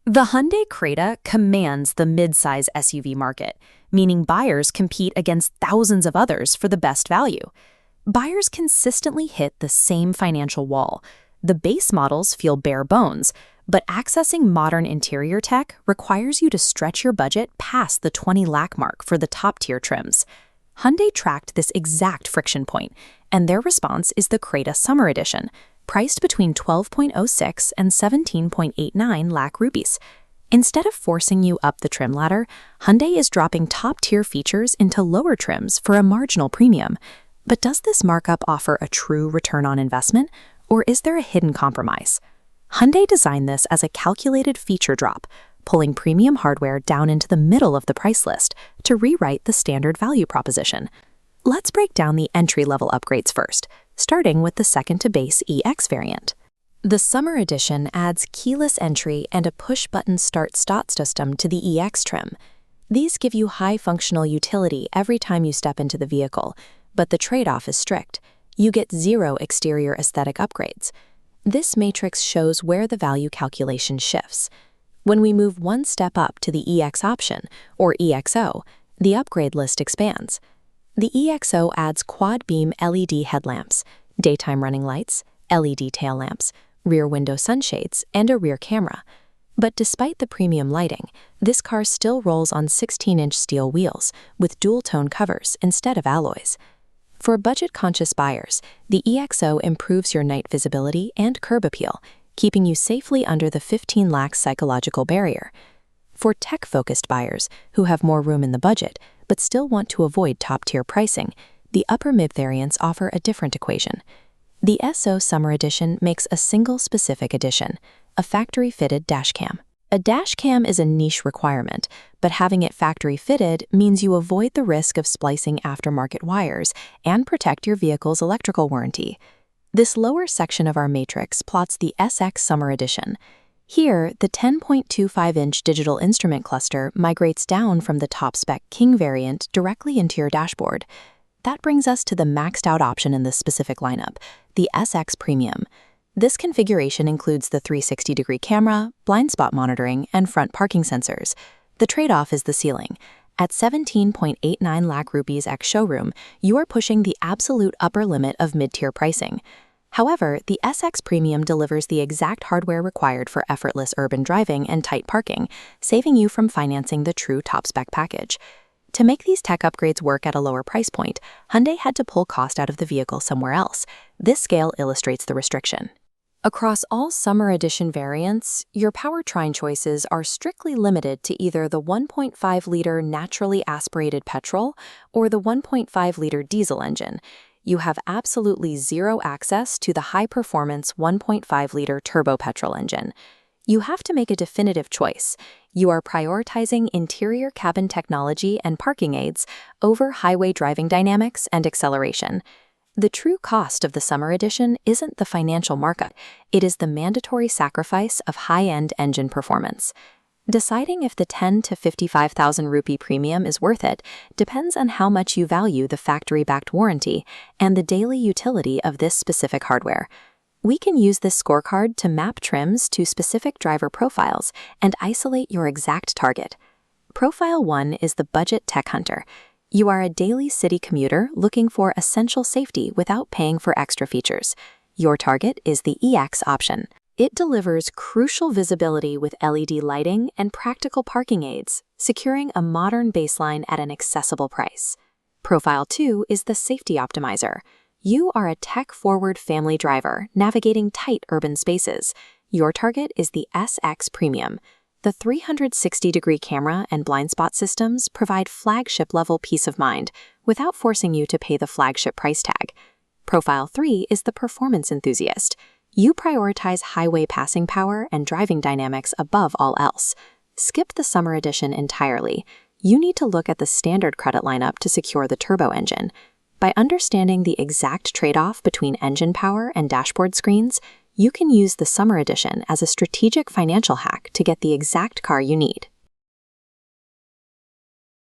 The Hyundai Creta commands the midsize SUV market, meaning buyers compete against thousands of others for the best value. Buyers consistently hit the same financial wall. The base models feel bare bones, but accessing modern interior tech requires you to stretch your budget past the 20 lakh mark for the top-tier trims. Hyundai tracked this exact friction point, and their response is the Creta Summer Edition, priced between 12.06 and 17.89 lakh rupees. Instead of forcing you up the trim ladder, Hyundai is dropping top-tier features into lower trims for a marginal premium. But does this markup offer a true return on investment, or is there a hidden compromise? Hyundai designed this as a calculated feature drop, pulling premium hardware down into the middle of the price list to rewrite the standard value proposition. Let's break down the entry-level upgrades first, starting with the second-to-base EX variant. The Summer Edition adds keyless entry and a push-button start-stop system to the EX trim. These give you high functional utility every time you step into the vehicle, but the trade-off is strict. You get zero exterior aesthetic upgrades. This matrix shows where the value calculation shifts. When we move one step up to the EX option, or EXO, the upgrade list expands. The EXO adds quad-beam LED headlamps, daytime running lights, LED tail lamps, rear window sunshades, and a rear camera. But despite the premium lighting, this car still rolls on 16-inch steel wheels with dual-tone covers instead of alloys. For budget-conscious buyers, the EXO improves your night visibility and curb appeal, keeping you safely under the 15 lakh psychological barrier. For tech-focused buyers who have more room in the budget but still want to avoid top-tier pricing, the upper-mid variants offer a different equation. The SO Summer Edition makes a single specific addition, a factory-fitted dashcam. A dashcam is a niche requirement, but having it factory-fitted means you avoid the risk of splicing aftermarket wires and protect your vehicle's electrical warranty. This lower section of our matrix plots the SX Summer Edition. Here, the 10.25-inch digital instrument cluster migrates down from the top-spec King variant directly into your dashboard. That brings us to the maxed-out option in this specific lineup, the SX Premium. This configuration includes the 360-degree camera, blind spot monitoring, and front parking sensors. The trade-off is the ceiling. At 17.89 lakh rupees ex-showroom, you are pushing the absolute upper limit of mid-tier pricing. However, the SX Premium delivers the exact hardware required for effortless urban driving and tight parking, saving you from financing the true top-spec package. To make these tech upgrades work at a lower price point, Hyundai had to pull cost out of the vehicle somewhere else. This scale illustrates the restriction. Across all Summer Edition variants, your powertrain choices are strictly limited to either the 1.5-liter naturally aspirated petrol or the 1.5-liter diesel engine. You have absolutely zero access to the high-performance 1.5-liter turbo petrol engine. You have to make a definitive choice. You are prioritizing interior cabin technology and parking aids over highway driving dynamics and acceleration. The true cost of the Summer Edition isn't the financial markup, it is the mandatory sacrifice of high-end engine performance. Deciding if the 10 to 55,000 rupee premium is worth it depends on how much you value the factory-backed warranty and the daily utility of this specific hardware. We can use this scorecard to map trims to specific driver profiles and isolate your exact target. Profile 1 is the budget tech hunter. You are a daily city commuter looking for essential safety without paying for extra features. Your target is the EX option. It delivers crucial visibility with LED lighting and practical parking aids, securing a modern baseline at an accessible price. Profile 2 is the safety optimizer. You are a tech-forward family driver navigating tight urban spaces. Your target is the SX Premium. The 360-degree camera and blind spot systems provide flagship-level peace of mind without forcing you to pay the flagship price tag. Profile 3 is the performance enthusiast. You prioritize highway passing power and driving dynamics above all else. Skip the Summer Edition entirely. You need to look at the standard credit lineup to secure the turbo engine. By understanding the exact trade-off between engine power and dashboard screens, you can use the Summer Edition as a strategic financial hack to get the exact car you need.